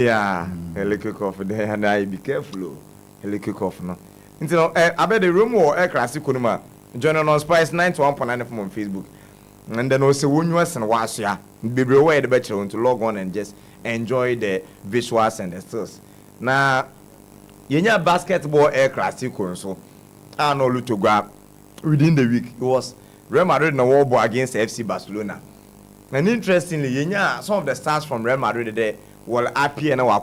Yeah, early kickoff there, and I be careful. Early kickoff no. Until I bet the room or Clasico no ma. Join on Spice 9 to 1.9 FM on Facebook. And then also when you was and was ya, be aware the better to log on and just enjoy the visuals and the stills. Now, you know basketball Clasico so I know to grab within the week. It was Real Madrid in the war ball against FC Barcelona. And interestingly, you know some of the stars from Real Madrid there will appear in our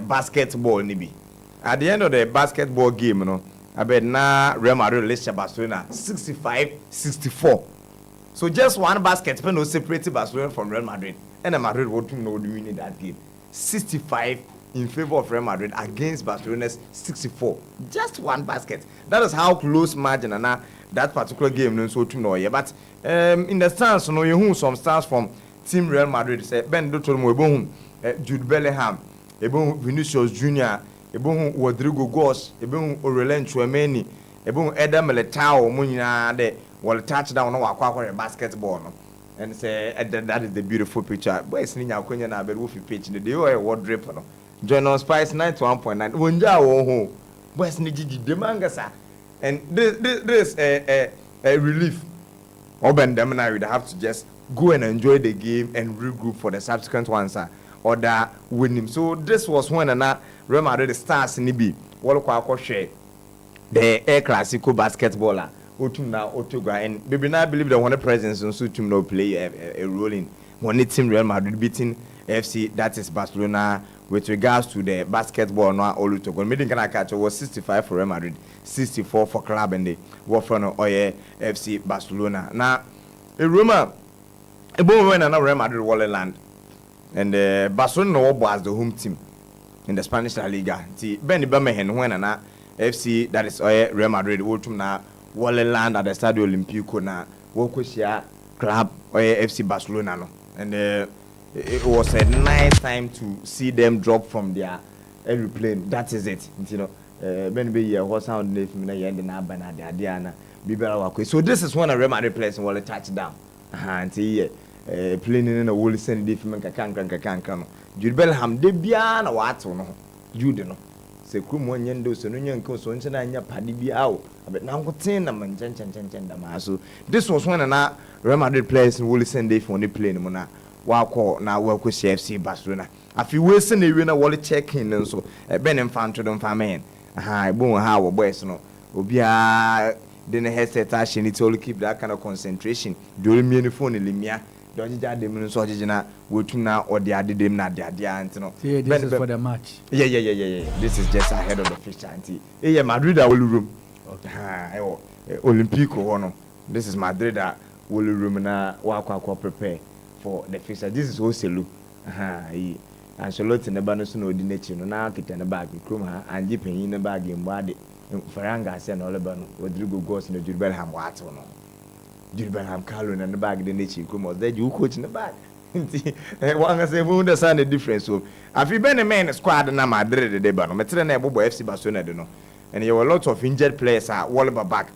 basketball nibi. At the end of the basketball game, you know, I bet now Real Madrid leads Barcelona 65-64. So just one basket no separated Barcelona from Real Madrid. And the Madrid would win in that game. 65 in favor of Real Madrid against Barcelona's 64. Just one basket. That is how close margin and that particular game no so to know. But in the stands, you know, you have some stars from Team Real Madrid. Say Ben Dotolmo, Jude Bellingham, Vinicius Junior, Rodrigo Goss, Aurelien Tchouameni, Eder Militao, Munina, de will touchdown or basketball. No? And say that is the beautiful picture. Boys, Nina Quenya na be woofy pitch the day or what drip. No? Join on Spice 9 to 1.9. Wunja oh, boys, Niji de Mangasa. And this a relief. Oben them now would have to just go and enjoy the game and regroup for the subsequent ones or that winning. So this was when Real Madrid stars in the what share the Clásico basketballer. Otumna Otoga and baby now believe that one presence on Sutum no play a role in one team Real Madrid beating FC, that is Barcelona. With regards to the basketball, no Olutogo. Meeting can I catch was 65 for Real Madrid, 64 for club and the Wafano Oye FC Barcelona. Now, a rumor about when another Real Madrid will land, and Barcelona was the home team in the Spanish La Liga. See, Benny Birmingham when an FC, that is Oye Real Madrid, will to now land at the Stadio Olimpico na Wokusia club Oye FC Barcelona no, and it was a nice time to see them drop from their aeroplane. That is it. You know, when we was sound if me and na bana the Adiana Bibera Wakwe. So this is when a Real Madrid players will touch down. And playing in a woolly send if man can. Jude Bellingham de biana what no. Jude no. Se kum one yendo so no yanko so nchana nya padi bi awo. But now what ten na man chen so this was when a Real Madrid players woolly send if on the plane mona. Wako na wako FC Barcelona. Afi wese na ewe na wole check in nso ben mfanto do mfamen. Aha ebon ha wo boys no. Obia de ne headset a need to keep that kind of concentration. Do me phone limia. Do jija dem nso ojije na wotu na ode ade dem na ade ante no. This is for the match. Yeah. This is just ahead of the fixture anti. Madrid will room. Okay. Olympico hono. This is Madrid will room na wako prepare for the fixture. This is Oselu. And Charlotte in the Banus no nature no now get in the bag with Kruma and Jipping in the bag in body. Faranga sent all about Rodrigo Goss in the Jude Bellingham water no. Jude Bellingham Calvin and the bag the nature Kruma there you coach in the bag. One has a wound understand the difference. So if you been a man squad and Madrid the Debano, Metrana Bobo FC Barcelona no. And there were a lot of injured players are Walber back.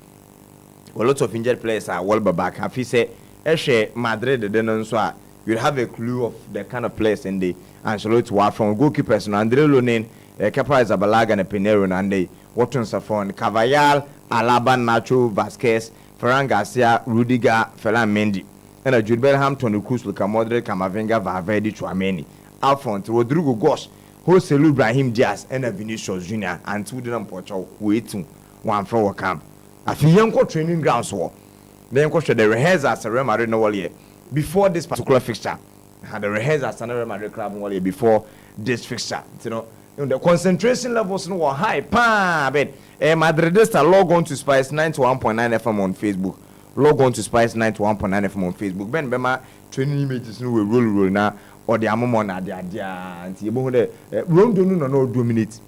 A lot of injured players are Walber back. Have you said Eshe Madrid the Denonswa, you'll have a clue of the kind of players in the Ancelotti were from goalkeepers, Andre Lunin, Kepa Zabalaga and Pinero and they Watson Safon, Cavallal, Alaba, Nacho, Vasquez, Ferran Garcia, Rudiger, Ferland Mendy, and Jude Bellingham, Toni Kroos, Luka Modric, Camavinga, Valverde, Tchouameni, Alphonse, Rodrigo Goss, Joselu Brahim Diaz, and Vinicius Junior, and two them Porto, waiting one for camp. A few training grounds war. Then question the rehearsals at Real Madrid no year before this particular fixture. Had the rehearsals at Real Madrid club no year before this fixture. You know the concentration levels no were high. But Madridista log on to Spice 91.9 FM on Facebook. Log on to Spice 91.9 FM on Facebook. Ben Bema training images no we roll now or the ammo na dia and you the Rondo no dominate.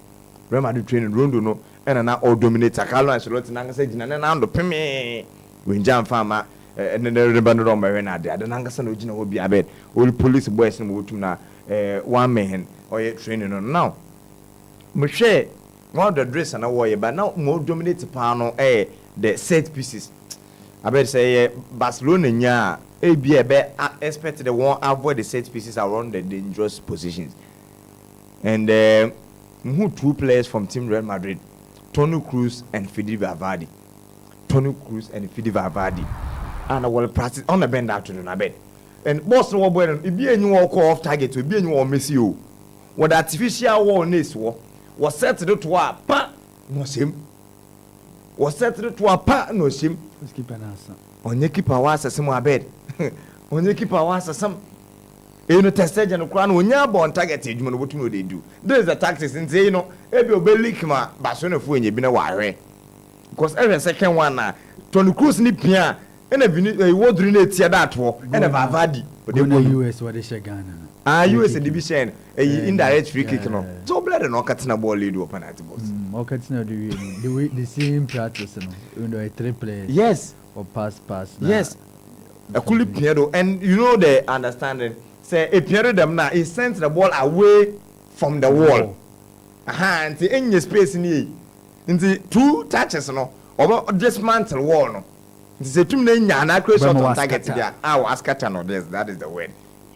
Real Madrid training Rondo no and now all dominate. Carlo Ancelotti nanga say jina na ando peme. When Jam Farmer and then the band on Marina, the Nangasan original will be a bed. All police boys in Wutuna, 1 man or training on now. Michelle, more the dress and a warrior, but now more dominate panel, the set pieces. I bet say Barcelona, yeah, be a bet expect the one avoid the set pieces around the dangerous positions. And who two players from Team Real Madrid, Toni Kroos and Federico Valverde. Toni Kroos and Federico Valverde. And I will practice on the bend afternoon, I bet. And boss no boy, if be any walk off target, will be any one miss you. What artificial war ness was set to a pa no shame. Was set to a pa no shame. Keep an answer. On your keeper was a similar bed. On your keeper was a some. You know, tested and crown when you're born target, you know what they do. There's a tactics and say, you know, if you'll be leak my Barcelona for when you've been a wire. Because every second one now, Toni Kroos ni pia, and a word renate that war, and a Valverde. But the US, what they share Ghana. US division, a indirect free kick, no. So blood and no cutting a ball lead open at the box. Okatino do the same practice, you know, a 3 players. Yes. Or pass. Yes. A cool Piero, and you know the understanding. Say a period them now, he sends the ball away from the wall. Aha, and the in your space in the 2 touches, no, or dismantle wall, no. It's a 2 million and I create on target there. Our Ascatano, that is the word.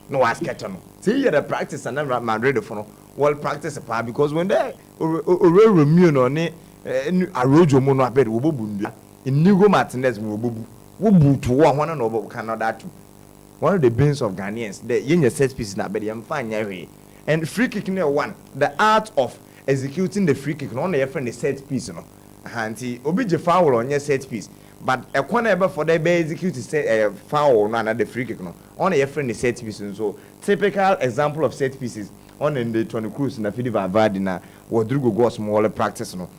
No Ascatano. See, you the practice and then Madrid for well practice apart because when they immune on it, a rojo mono bed will be in Nigo Martinez will be to one another cannot that too. One of the brains of Ghanaians, the young set piece na bedi fine way. And free kicking one, the art of executing the free kick, not your friend the set piece, no. Hanti obije foul on your set piece, but a corner ever for the be execute set foul no the free kick no. On your friend the set piece, so typical example of set pieces on in the Toni Kroos na Federico Valverde na Rodrigo go smaller practice no.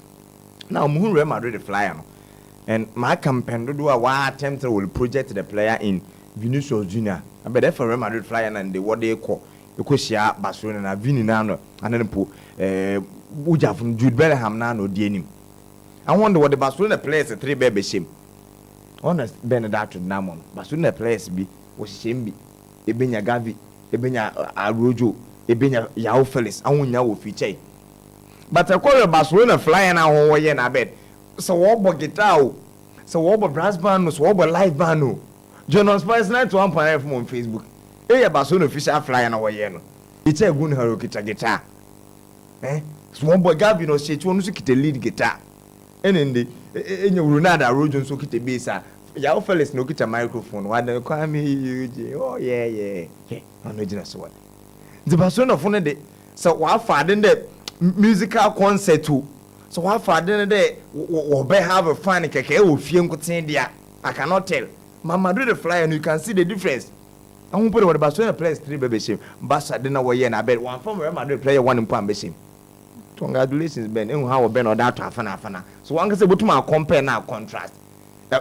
Now Real Madrid the flyer no. And my campaign do a attempt will project the player in Vinicius Junior. I bet for Real Madrid flyer and the what they call the share Barcelona and Vini Nano and then put Uja from Jude Bellingham Nano Dienim. I wonder what the Barcelona players a 3 baby shame. Honest Benedicto Namon. Barcelona players be was shame be Ebenya Gavi, Ebenya Arojo, Ebenya Yao Felix, I won't know feature. But I call the Barcelona flyer now over here I bet. So what guitar, so what brass band, so what live band. Jonas Spice 91.9 from on Facebook. Hey, Barcelona official flying our yen. It's a good hero guitar. Small boy Gabi no shit, one who get the lead guitar. And in the in your Ronaldo Rojo so get the bass. Yao fellas no get a microphone. Why don't call me? Oh, yeah. I'm not just what. The Barcelona phone de so what father the musical concert too. So what father de will be have a fun keke will film there. I cannot tell. Mama do the fly and you can see the difference. I won't put what Barcelona players 3 baby shame. Barca didn't know and I bet one from Real Madrid player 1 in Palm shame. Congratulations, Ben. How Ben or that afana. So one can say what to compare now contrast.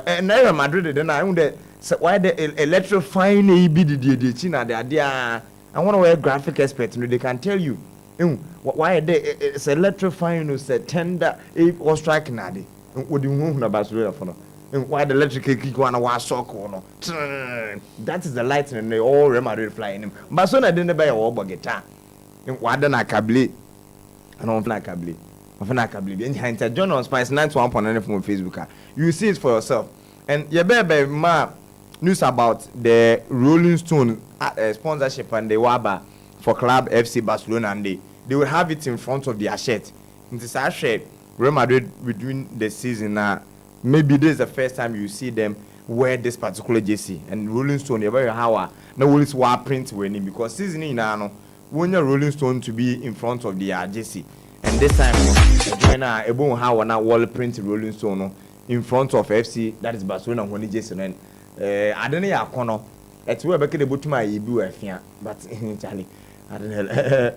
And Real Madrid then I wonder why the electrifying be the China the idea. I want to wear graphic expert they can tell you. Why it's electrifying is a tender or striking at it. What do you want about Barcelona for? Why the electric kick one was so cool? That is the lighting and they all Real flying him. Barcelona didn't buy a wobble guitar. Why don't I cably? I don't like cably. I don't like cably. And Hunter John on Spice 91.9 from Facebook. You see it for yourself. And you better ma news about the Rolling Stone sponsorship and the Waba for Club FC Barcelona and they will have it in front of their shirt. It is a shirt Real Madrid between the season now. Maybe this is the first time you see them wear this particular jersey. And Rolling Stone, you're very how no will swap print winning because season in now when you're Rolling Stone to be in front of the jersey. And this time Joanna Ebon how now wall print Rolling Stone in front of FC that is Barcelona when jersey and I don't know corner. It's where back the bottom my Ibu but Charlie. I don't know.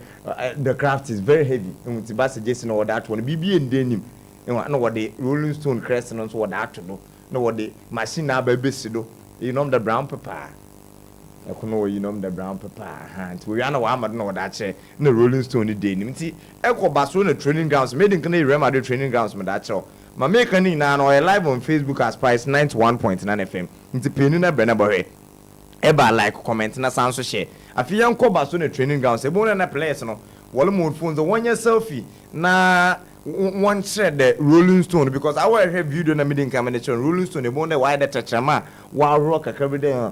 The craft is very heavy. And with the jersey or that one BB and denim. No what the Rolling Stone crescent on what that to do. No what the machine now baby do. You know the brown paper. I can know you know the brown paper. And we are no one know that no Rolling Stone denim. See, Echo Barcelona training grounds made in Canadian Real Madrid training grounds with that show. My maker now live on Facebook as Spice 91.9 FM. It's Penina Benabore. Eba like comment na sound so share. Afi yanko Barcelona training grounds. Ebo na players no. Wall mode phones the 1 year selfie. Na one said the Rolling Stone because I will have video na meeting combination Rolling Stone. Ebo na why the chachama. Wow rock a every day.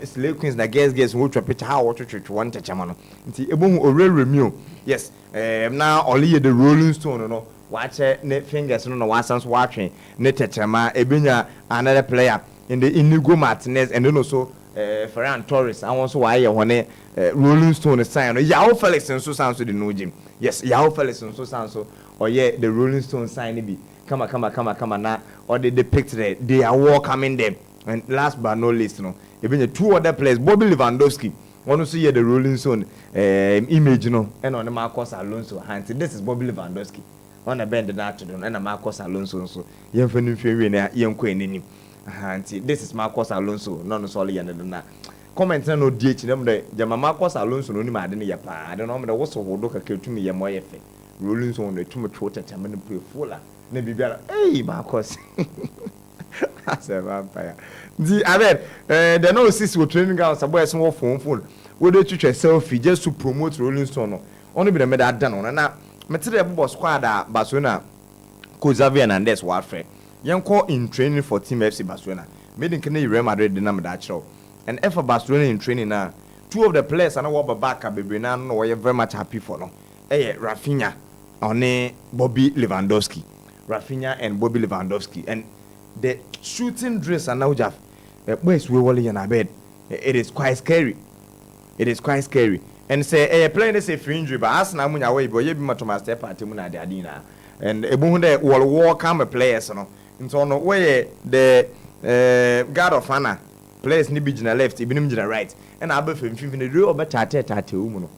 slay queens na guess wo twa picture how wo twetwe one chama no nti ebohu orere mio yes na only the rolling stone no watch ne fingers no wasan so watwe ne tetema ebenya another player in the Inigo Martinez and then also Ferran Torres and also why one rolling stone sign Yao Felix and so sounds to the no gym yes Yao Felix and so sounds so or yeah the rolling stone sign be come na or they depict they are all coming them and last but not least no even two other players Bobby Lewandowski one also hear the rolling stone image no and on the Marcos Alonso hand this is Bobby Lewandowski on a bend the afternoon and a Marcos Alonso so yen fenu fwe na yen ko enim this is Marcos Alonso no solid and na comment no DH them the jama Marcos Alonso no ni ma de ne ya pa I don't know me the wo so hodo ka ketumi ye moye fe rolling stone no tumi trota chama ne pre fola na bibia hey Marcos as a vampire the abed the no sis we training ground so boy some phone we dey twetwe selfie just to promote rolling stone no only be the me that done na metere bo squad a Barcelona coach Xavi Hernandez wa frɛ yenko in training for team FC Barcelona made in Kenya Real Madrid na me da kyerɛw and for Barcelona in training na two of the players and what back bebre na no we very much happy for no Rafinha and Bobby Lewandowski Rafinha and Bobby Lewandowski and the shooting dress and now Jeff boys we wall in bed it is quite scary and say playing this a free injury but as na munya way boy you be matoma step party mu na de adina and ebu de wall come players no nso no where the guard of honor players ni be gina left ibinim gina right and above 15 the real better tate mu no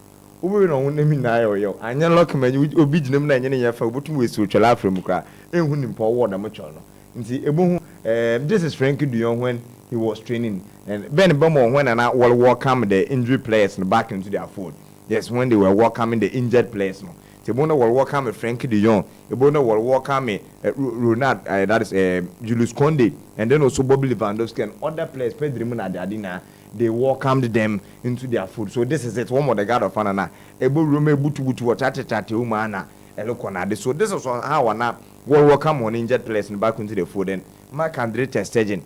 obi no won mi na yo anya lock man obi gina mu na anya ne ya fa obotum we so twela afrem kra ehun ni mpo wo da mo chol no nti ebu this is Frankie de Jong when he was training and Ben Bomo when and will welcome the injured players back into their fold. Yes, when they were welcoming the injured players. No, Tibono will welcome Frankie de Jong. Tibono will welcome Ronald, that is Julius Conde, and then also Bobby Lewandowski and other players. Pedro Adina, they welcomed them into their fold. So this is it. One more the God of Anna. Ebo Rome Butu Tati Umana Elokonade. So this is how Anna will welcome on injured players back into the fold. And Marc-Andre ter Stegen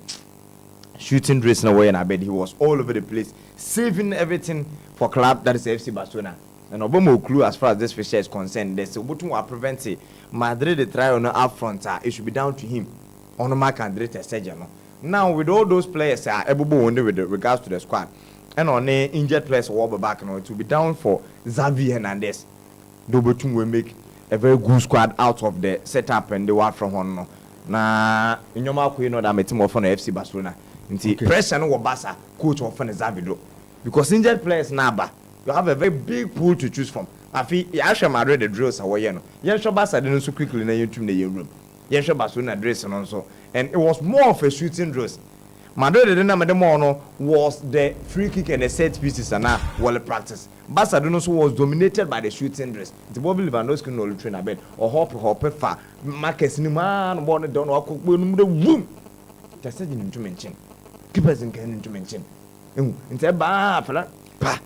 shooting dress in a way and I bet he was all over the place saving everything for club that is FC Barcelona and Obomo clue as far as this fixture is concerned there's a button will prevent Madrid the try on up front it should be down to him on Marc-Andre ter Stegen now with all those players able with regards to the squad and on the injured players will be back it will be down for Xavi Hernandez Dobotun will make a very good squad out of the setup and the work from one na inyoma ko that my team of FC Barcelona nti pressure no Barca coach of Xavi do because injured players na ba you have a very big pool to choose from afi ya Madrid the drills away no yen sure Barca dey so quickly na yen tum na yen room yen sure Barcelona dress no so and it was more of a shooting drills Madrid the na more no was the free kick and the set pieces and now well practice Barca also was dominated by the shooting dress the Bobby Lewandowski no train a bed or hop far Marcus ni man born down or cook boom just said into mention keepers in can into mention into ba pa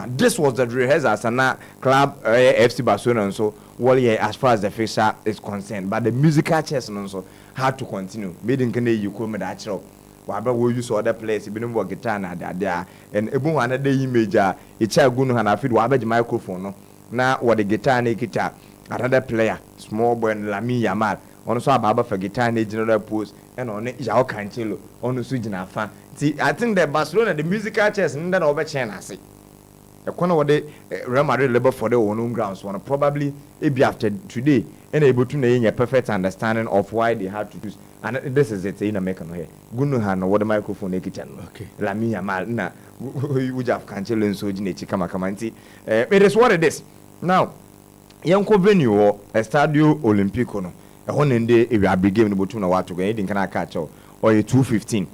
this was the rehearsals and now club FC Barcelona and so well yeah as far as the fixture is concerned but the musical chairs and also had to continue made in can you come that show waba we use other players ibinu wo guitar na there and ebu another image icha gunu ha na feed waba microphone no na wo the guitar na kita another player small boy Lamine Yamal ono so ababa for guitar na general pose and on Joao Cancelo ono so gina fa I think the Barcelona the musical chairs nda na obechen ase the corner what the Real Madrid labor for their own grounds one probably be after today and able to na perfect understanding of why they had to choose and this is it in America no here gunu ha no what the microphone e kitchen okay Lamine Yamal na we have Cancelo so gina chikama kamanti it is what it is now yanko venue Estadio Olimpico no e ho nende e we game no botu na wato gan e din kana catch or 2:15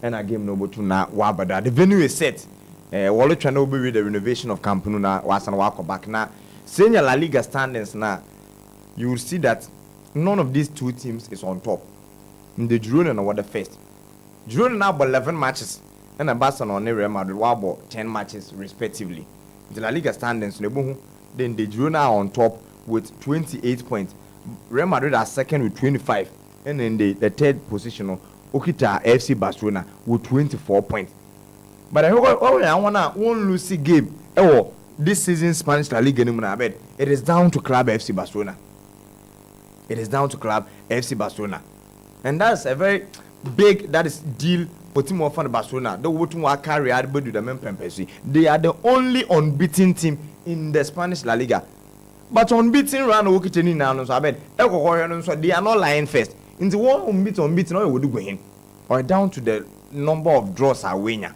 and a game no botu na wabada the venue is set wall trying to be with the renovation of Camp Nou na wasan wako back na senior La Liga standings na you will see that none of these two teams is on top in the Girona and what the first Girona now about 11 matches and a Barcelona and Real Madrid about 10 matches respectively the La Liga standings then the Girona are on top with 28 points Real Madrid are second with 25 and then the third position Okita FC Barcelona with 24 points But I won't lose game. This season Spanish La Liga it is down to Club FC Barcelona. It is down to Club FC Barcelona. And that's a very big deal for team of Barcelona. They want to carry out the main purpose. They are the only unbeaten team in the Spanish La Liga. But unbeaten run Okiteni now, so they are not lying first. In the one unbeaten, or would go in. Or down to the number of draws are winner.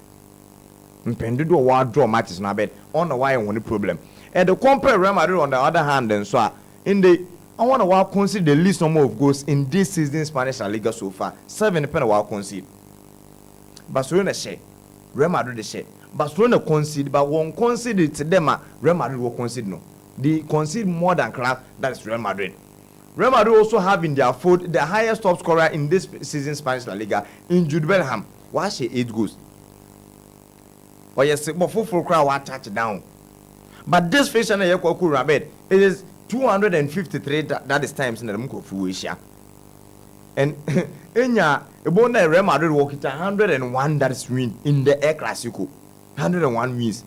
Mpendudo wa draw matches na bed on the why one problem. And the compare Real Madrid on the other hand and so in the I want to concede the least number of goals in this season Spanish La Liga so far. 7 pen concede. Barcelona share. Real Madrid share. Barcelona concede but one concede to them Real Madrid will concede no. They concede more than Club, that is Real Madrid. Real Madrid also have in their fold the highest top scorer in this season Spanish La Liga in Jude Bellingham. Why she 8 goals? Or yes, but full crowd will touch down. But this fixture na Yakoku Rabed, it is 253 that is times in the Mko Fuisha. And Enya Ebona Real Madrid walk it 101 that is win in the Air Clasico. 101 wins.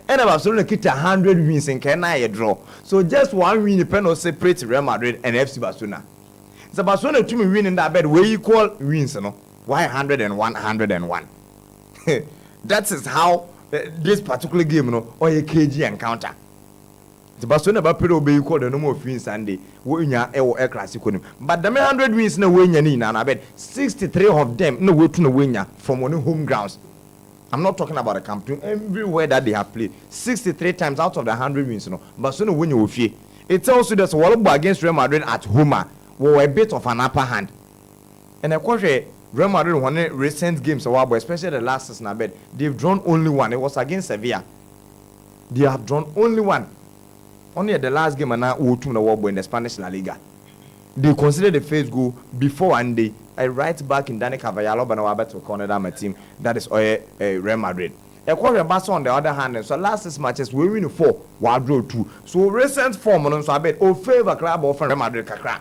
And Barcelona get 100 wins in Kenya draw. So just one win depend on separate Real Madrid and FC Barcelona. So Barcelona to me win in that bed where you call wins, you know. Why 101, 101? That is how this particular game, you know, or a KG encounter. The Barcelona Bapero be called the number of wins Sunday. When you are Air Clasico. But the 100 wins no win in and I bet 63 of them no way to no win from one home grounds. I'm not talking about a campaign. Everywhere that they have played, 63 times out of the 100 wins, you know, Barcelona win you with. It tells you that Wallabo against Real Madrid at home were a bit of an upper hand. And of course, Real Madrid won recent games, especially the last season. I bet they've drawn only one. It was against Sevilla. They have drawn only one. Only at the last game, and now in the Spanish La Liga. They considered the first goal before and they right back in Dani Carvajal, but now about to corner down my team. That is Real Madrid. Barca on the other hand, so last 6 matches we win 4, we draw 2. So recent form, so I bet favor club of Real Madrid kakra.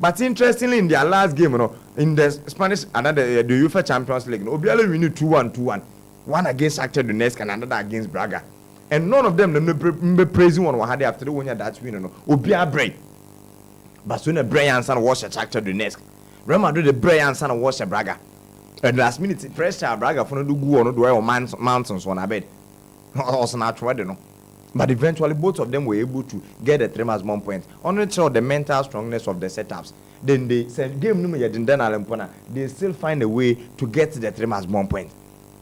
But interestingly, in their last game, you know, in the Spanish another the UEFA Champions League, Obiala win 2-1, one against Shakhtar Donetsk and another against Braga, and none of them the praising one had after the winner that win. No, Obiala break. Barcelona Brian San wash Shakhtar Donetsk. Real Madrid the Brian San wash Braga. And last minute pressure Braga for no do go on do mountains on a bed. Also not try no. But eventually both of them were able to get the 3 maximum points. Only show the mental strongness of the setups. Then they said game no me they still find a way to get the 3 maximum points.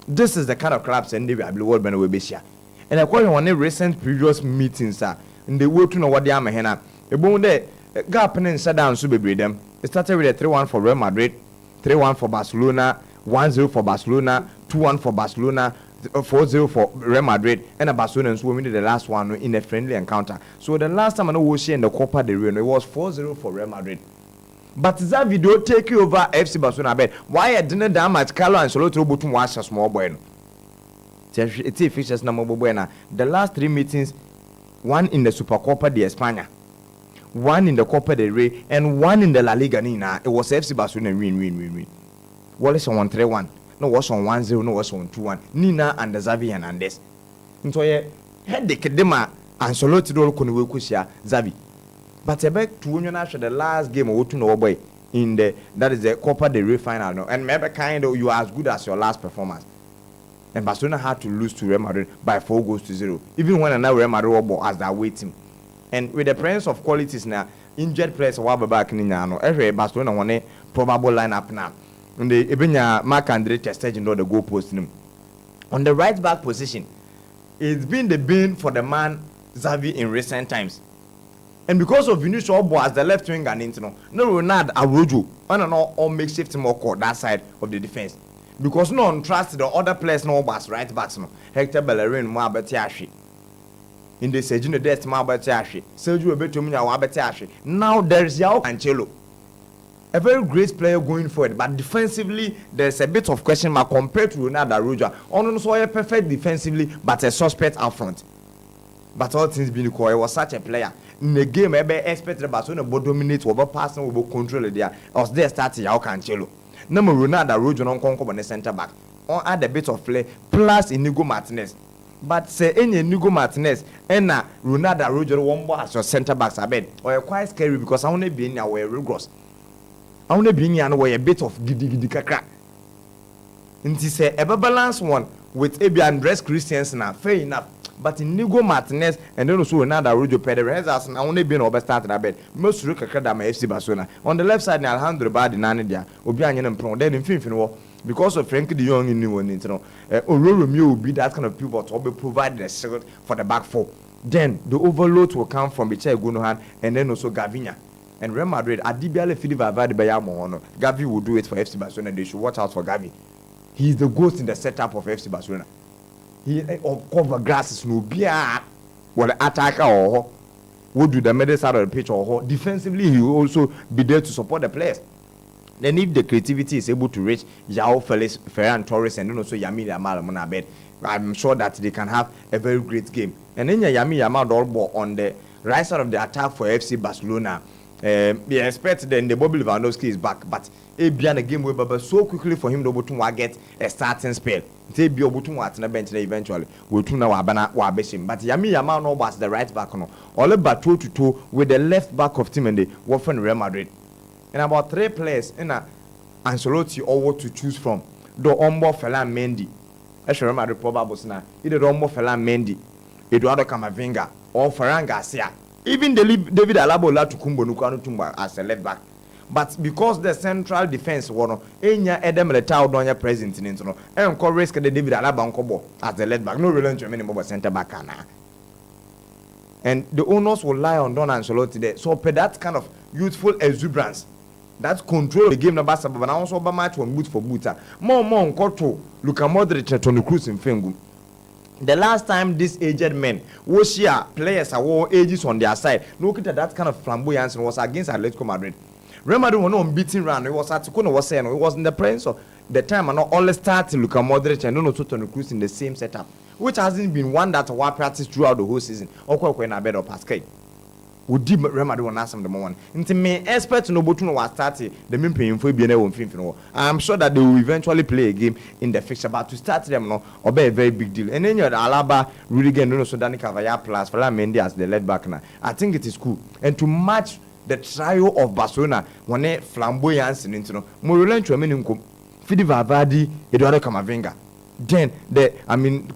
This is the kind of clubs and they will be world benefit. And according to one recent previous meetings in the way to know what they are mahena. Ebon there gap and shut down so be them. It started with a 3-1 for Real Madrid, 3-1 for Barcelona, 1-0 for Barcelona, 2-1 for Barcelona, 4-0 for Real Madrid, and a Barcelona who winning the last one in a friendly encounter. So the last time I know was in the Copa del Rey, it was 4-0 for Real Madrid. But that video take you over FC Barcelona bed. Why I didn't damage Carlo Ancelotti but watch a small boy. It's fixtures number buena. The last 3 meetings, one in the Supercopa de España, one in the Copa del Rey, and one in the La Liga Nina. It was FC Barcelona win. Wallace on 3-1. No was on 1-0, no was on 2-1. Nina and the Xavi Hernandez. So yeah, had the Kedema Ancelotti do kunu kusia Xavi. But I back to when after the last game of no boy in the that is the Copa del Rey final no. And maybe kind of you are as good as your last performance. And Barcelona had to lose to Real Madrid by 4-0. Even when another Real Madrid as their waiting. And with the presence of qualities now, injured players a while back in now, every Barcelona won a probable lineup now. And the Ebenya Marc-Andre ter Stegen the goal post him. On the right back position, it's been the bane for the man Xavi in recent times. And because of Vinicius Obo as the left winger, no Ronaldo Araujo, on and all makeshift more court that side of the defense. Because no one trusts the other players no bas right backs no. Hector Bellerin mo abetiashi. In the Sergio Dest mo abetiashi. Sergio Betomina mo abetiashi. Now there is João Cancelo. A very great player going forward, but defensively there's a bit of question mark compared to Ronaldo Araujo. On so a perfect defensively, but a suspect up front. But all things being equal, he was such a player. In the game, I expected Barcelona to dominate, over passing, over control there. I was there starting João Cancelo. Number Ronaldo Araujo non conquer on the center back. on add a bit of flair plus Inigo Martinez. But say any Inigo Martinez and Ronaldo Roger one as your centre backs are bed or quite scary because I want to be in our rigorous. I want to be in a bit of giddy kakra. And he say ever balance one with Andres Christensen fair enough. But Inigo Martinez and then also Ronaldo Roger Pedro as I want to be in over started a bed. Most look at FC Barcelona. On the left side, Alejandro Badi Nanadia, Obian and Pro, then in Finfin because of Frankie de Jong in New Orleans, Romeo will be that kind of people to be provided a shield for the back four. Then the overload will come from Biche Gunohan and then also Gavinia. And Real Madrid, Adibiale Philippe Avadi Bayamo, Gavi will do it for FC Barcelona. They should watch out for Gavi. He is the ghost in the setup of FC Barcelona. He of cover grasses no beer, what the attacker or would do the middle side of the pitch or defensively. He will also be there to support the players. Then if the creativity is able to reach João Felix, Ferran Torres, and then also Yami Yamal Monabed, I'm sure that they can have a very great game. And then Yami Yamal Dolbo on the right side of the attack for FC Barcelona. We expect then the Bobby Lewandowski is back, but it be a game where so quickly for him to get a starting spell. They be able to watch the bench eventually. We'll tune our banner Wabeshim. But Yami Yamal no was the right back no. All about toe to toe with the left back of team and the Wolfen Real Madrid. And about 3 players in a Ancelotti or what to choose from. Do Ombo Fela Mendy. I should remember the probable now. Either Ombo Fela Mendy, Eduardo Camavinga, or Ferran Garcia. Even David Alaba Latukumbo Nukano Tumba as a left back. But because the central defense was Enya Edem Letao Donya present in Intono, and call risk the David Alaba Nkobo as the left back. No relation to any center back. And the owners will lie on Don Ancelotti there. So per that kind of youthful exuberance. That's control the game number 7, but also by match one boot for booter. More Nkoto, Luka Modric and Toni Kroos in Fengu. The last time these aged men was here, players are all ages on their side. Look at that kind of flamboyance was against Atletico Madrid. Real Madrid were not unbeaten round. It was Atikuno was saying it was in the presence of the time and not all starting Luka Modric and also Toni Kroos in the same setup, which hasn't been one that was practiced throughout the whole season. Or when I bet of Pascal. Would deem Remedy one ask them the one. Into me, expert no button was started the main paying for being able to. I'm sure that they will eventually play a game in the fixture, but to start them no, or be a very big deal. And then you had Alaba, Rudiger, no so Dani Cavaya plus Ferland Mendy as the left back now. I think it is cool. And to match the trio of Barcelona, when they flamboyance and into no, Morolan Chuameninko, Fidi Vavadi, Eduardo Camavinga. Then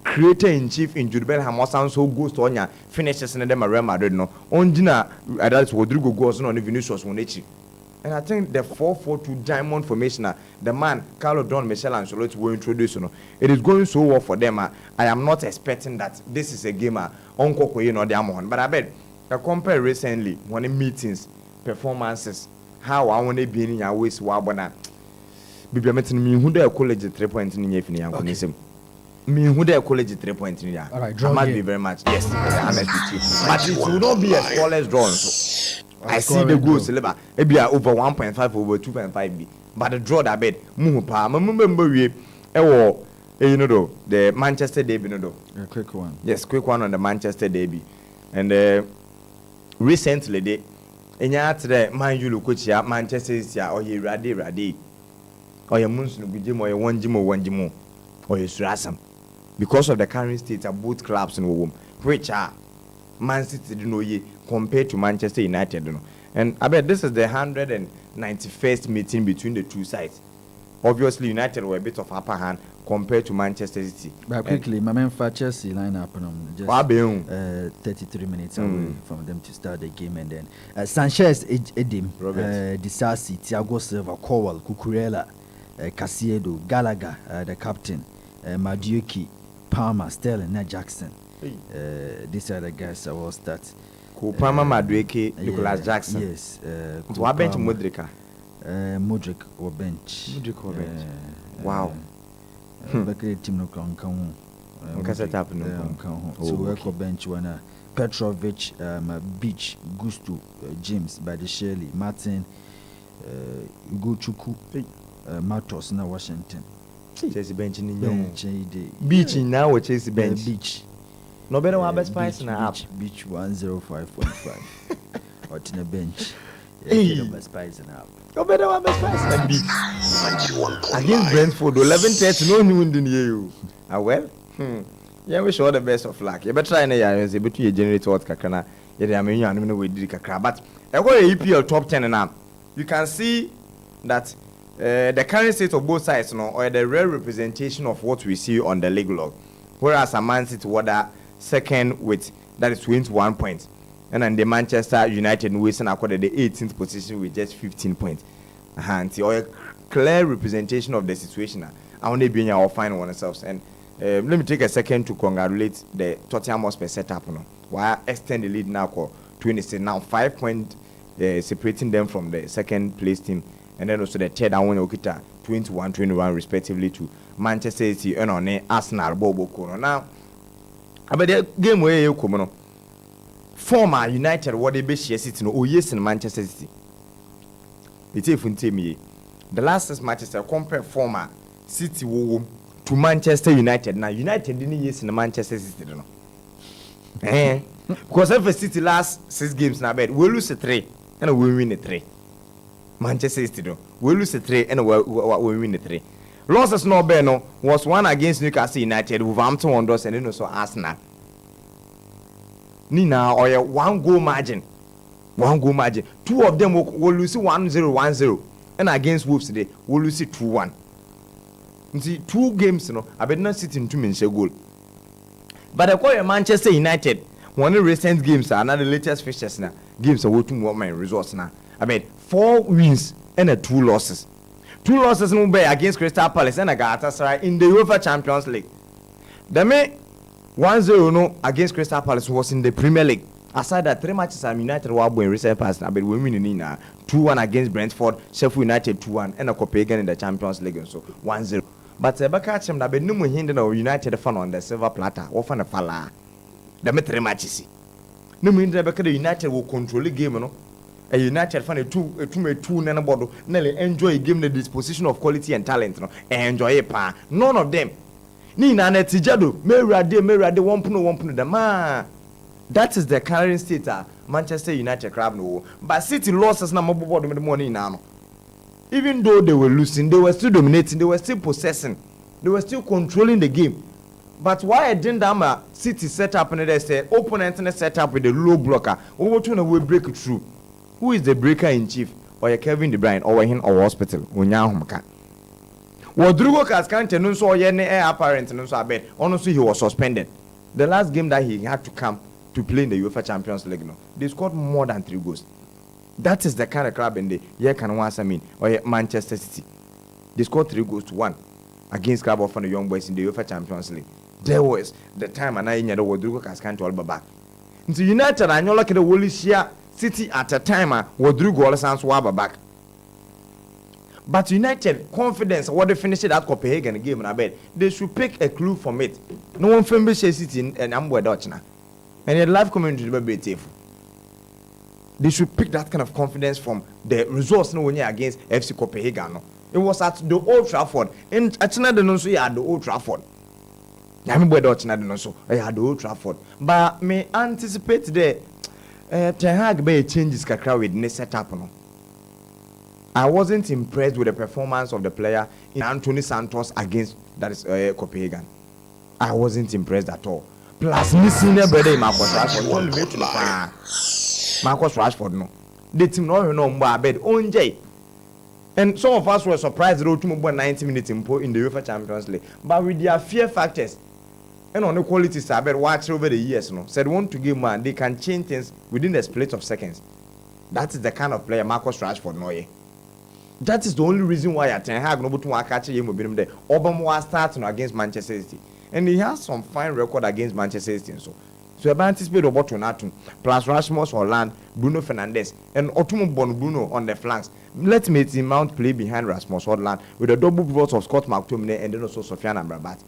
creator in chief in Jude Bellingham was so goes to Onya finishes in them Real Madrid no. Ondina that's Rodrigo goes on Vinicius Monechi. And I think the 4-4-2 diamond formation, the man Carlo Don Michel Ancelotti will introduce. It is going so well for them. I am not expecting that this is a game on the Amon. But I bet I compare recently when in meetings, performances, how I want to be in your ways wabana. Bibi ametin mi hu da college 3 points ni yefini yanko nisem mi hu da college 3 points ni ya. I must be very much yes honest with you, but it will not be a flawless draw. So I see the goals leba maybe over 1.5 over 2.5 b, but the draw that bed mu pa remember we you know the Manchester derby no do a quick one. Yes, quick one on the Manchester derby. And recently they enya atre Man U lokochia Manchester City or ye rade or your moons no gym or your one gym or your surasam because of the current state of both clubs in home, which are Man City no ye compared to Manchester United. No. And I bet this is the 191st meeting between the two sides. Obviously, United were a bit of upper hand compared to Manchester City. But quickly, my man for Chelsea lineup just 33 minutes away from them to start the game, and then Sanchez, Edim, Disasi, Thiago Silva, Kowal, Cucurella, Casiedo, Gallagher, the captain, Madueke, Palmer, Sterling, Ned Jackson. These are the guys I will start. Palmer, Madueke, Nicolas Jackson. Yes. What bench Modric? Modric or bench. Wow. Bakary team no kan set up no so work or bench one Petrovic, Beach, Gusto, James, Badiashile, Martin, Ugochukwu, Matos na Washington. Chelsea bench in Beach now or Chelsea bench. Beach. No better one best price na app. Beach 105.5. Or in a bench. Spice now. You better have Spice and be against Brentford 11:30. No new in you. Ah well. Yeah, wish all the best of luck. You better try and you between generate what kakana. Yeah, I mean you know we did kakra. But I got a EPL top 10 now. You can see that the current state of both sides, or the rare representation of what we see on the league log. Whereas a Man City were second with that is 21 points, and then the Manchester United Western accorded the 18th position with just 15 points. And or a clear representation of the situation. I want to be in our final oneself. And let me take a second to congratulate the Tottenham Hotspur setup. While extend the lead now for 26 now 5 points separating them from the second place team, and then also the third one Okita 21-21 respectively to Manchester City and on Arsenal Bobo Kono. Now about the game where you come former United what they be share City no yes in Manchester City. It's if me the last 6 matches I compare former City to Manchester United. Now United didn't yes in Manchester City no. Because if City last 6 games now bet we lose 3 and we win 3. Manchester City no we lose 3 and we win 3. Losses no bad no was one against Newcastle United, Wolverhampton Wanderers, and then also Arsenal. Nina or 1 goal margin. 1 goal margin. 2 of them will lose 1-0, and against Wolves today will lose 2-1. You see 2 games I bet not sitting 2 minutes goal. But I call Manchester United one of the recent games are not the latest fixtures now. Games are working what my results now. I bet 4 wins and 2 losses. 2 losses no be against Crystal Palace and Galatasaray in the UEFA Champions League. The me 1-0 no against Crystal Palace was in the Premier League. Aside that 3 matches are United were in recent past. I bet we winning now 2-1 against Brentford, Sheffield United 2-1, and a Copenhagen in the Champions League so 1-0. But the back at him that be no more hindering our United fan on the silver platter or fan a falla. The me 3 matches. No mean the United will control the game a United fan a two nana bodo nearly enjoy a game the disposition of quality and talent enjoy a pa none of them ni na netijado merade one puno the man. That is the current state Manchester United club no, but City losses na mobo the money now. Even though they were losing, they were still dominating, they were still possessing, they were still controlling the game. But why didn't City set up and they say opponent set up with a low blocker over to we break through? Who is the breaker in chief? Or Kevin De Bruyne or him or hospital? Unyahumka. Rodrigo Cascante no so any apparent no so abet. Honestly, he was suspended. The last game that he had to come to play in the UEFA Champions League, they scored more than 3 goals. That is the kind of club in the year can once or Manchester City. They scored 3 goals to 1 against Club of the Young Boys in the UEFA Champions League. There was the time and I in the Rodrigo Cascante all back. Into United, I know like the Wally share City at a time Rodrigo all sounds waba back. But United confidence what they finished that Copenhagen game and I bet they should pick a clue from it. No one from City and Ambo Dutch now. And the live community will be safe. They should pick that kind of confidence from the results no when against FC Copenhagen. No. It was at the Old Trafford. And at another no so at the Old Trafford. I mean Dutch no so at the Old Trafford. But may anticipate the Ten Hag be changes kakra with the setup no. I wasn't impressed with the performance of the player in Anthony Santos against that is Copenhagen. I wasn't impressed at all. Plus missing everybody Marcus Rashford. Marcus Rashford no. The team no bed onje. And some of us were surprised that we won 90 minutes in the UEFA Champions League. But with their fear factors and on the qualities I bet watch over the years said want to give man they can change things within the split of seconds. That is the kind of player Marcus Rashford no. That is the only reason why at Ten Hag no to catch him with him there. Obama was starting against Manchester City. And he has some fine record against Manchester City so I anticipate about Tonatum plus Rasmus Holland, Bruno Fernandes, and Otumo Bruno on the flanks. Let Mason Mount play behind Rasmus Holland with a double pivot of Scott McTominay and then also Sofiane Amrabat.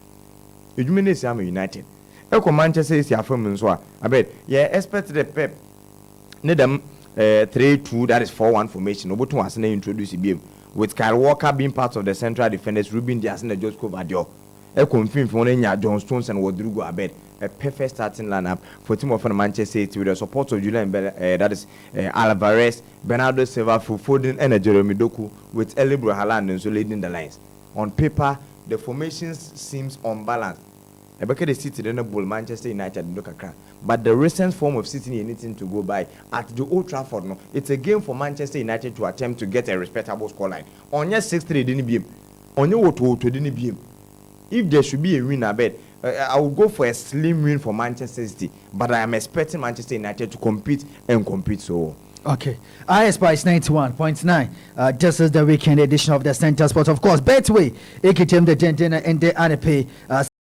You mean this I'm United? Eko Manchester City afirm so I bet expect the Pep need them 3-2 that is 4-1 formation. Obotu was introduce him with Kyle Walker being part of the central defenders, Ruben Dias and Josco Vadio. Eko confirm for John Stones and Rodrigo Abed. a perfect starting lineup for team of Manchester City with the support of Julian that is Alvarez, Bernardo Silva, Foden, and Jeremy Doku with Elibro Haaland and so leading the lines. On paper, the formations seems unbalanced. Ebeke the City then bull Manchester United and look at. But the recent form of City anything to go by at the Old Trafford, no, it's a game for Manchester United to attempt to get a respectable scoreline. On your 6-3 didn't be him. On your 2-2 didn't be him. If there should be a win, I bet I will go for a slim win for Manchester City. But I am expecting Manchester United to compete and compete so. Okay, Spice 91.9. Just as the weekend edition of the Center Sport, of course. Betway, AKTM the Gentina and the Anepe.